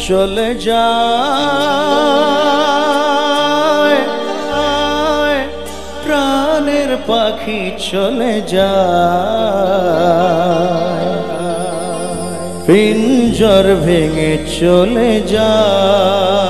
চলে যায় প্রাণের পাখি চলে যায় পিঞ্জর ভেঙে চলে যায়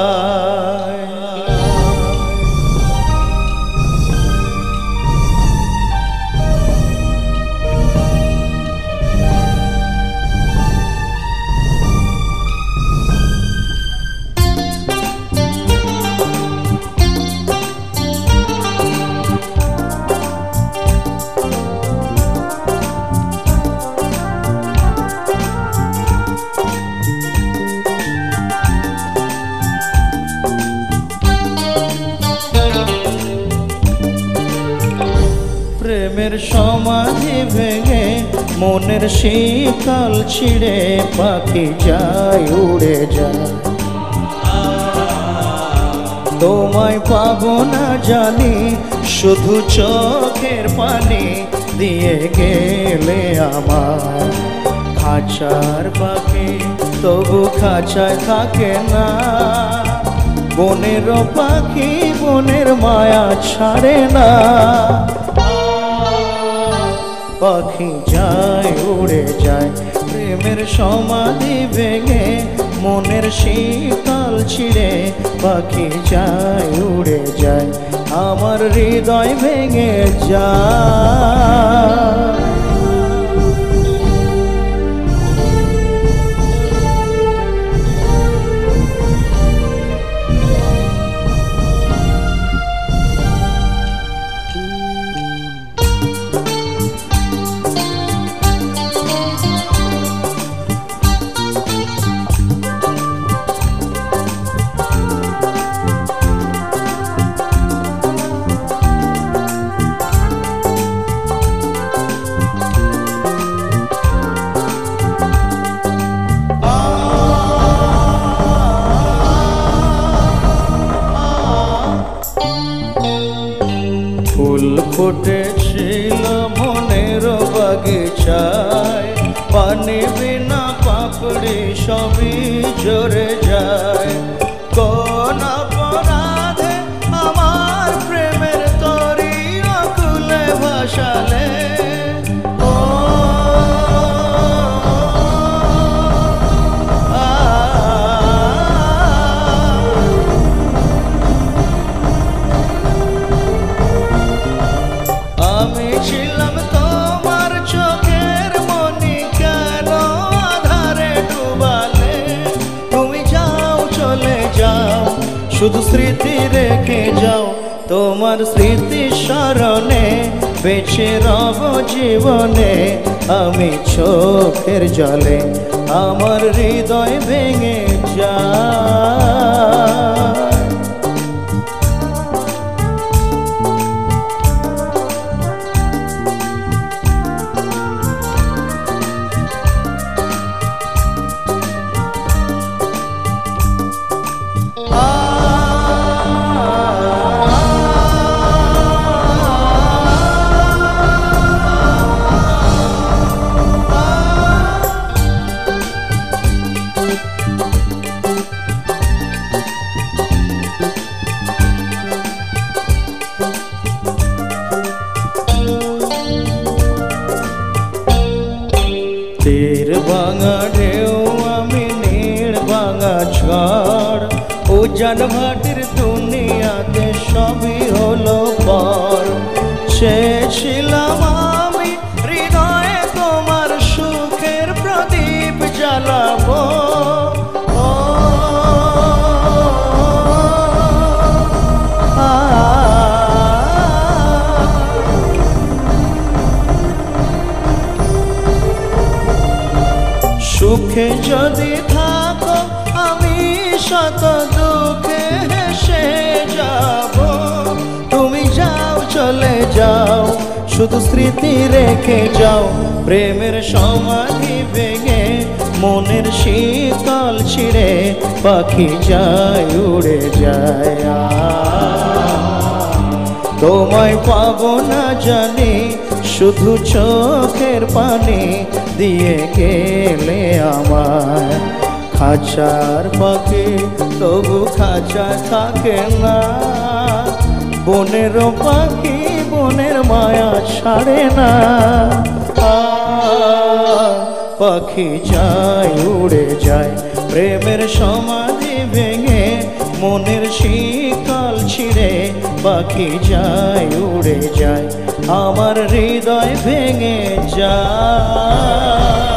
প্রেমের সমাধি ভেঙে মনের শীতল ছিঁড়ে পাখি যায় উড়ে যায় তোমায় পাবো না জানি শুধু চোখের পানি দিয়ে গেলে আমার খাঁচার পাখি তবু খাঁচায় থাকে না বনের পাখি বনের মায়া ছাড়ে না পাখি যায় উড়ে যায় প্রেমের সমাধি ভেঙে মনের শীতল ছিঁড়ে পাখি যায় উড়ে যায় আমার হৃদয় ভেঙে যায় ফুল ফুটেছিল মনের বাগিচায় পানি বিনা পাপড়ি সবই ঝরে যায় কোন অপরাধে আমার প্রেমের তরি অকুলে ভাসালে আমি ছিলাম তোমার চোখের মনি কেন আধারে ডুবালে তুমি যাও চলে যাও শুধু স্মৃতি রেখে যাও তোমার স্মৃতি স্মরণে বেঁচে রব জীবনে আমি চোখের জলে আমার হৃদয় ভেঙে যায় তীর ভাঙা ঢেউ আমি নীড় ভাঙা ঝড় উজান ভাটির দুনিয়াতে সবই হলো পর চেয়েছিলাম আমি হৃদয়ে তোমার সুখের প্রদীপ জ্বালাবো সুখে যদি থাকো আমি শত দুঃখে হেসে যাব তুমি যাও চলে যাও শুধু স্মৃতি রেখে যাও প্রেমের সমাধি ভেঙে মনের শীতল ছিঁড়ে পাখি যায় উড়ে যায় তোমায় পাবো না জানি শুধু চোখের পানি দিয়ে গেলে আমার খাঁচার পাখি তবু খাঁচা থাকে না, বনের পাখি বনের মায়া ছাড়ে না। পাখি যায় উড়ে যায় প্রেমের সমাধি ভেঙে, মনের শিকল ছিঁড়ে পাখি যায় উড়ে যায়, আমার হৃদয় ভেঙে যায়।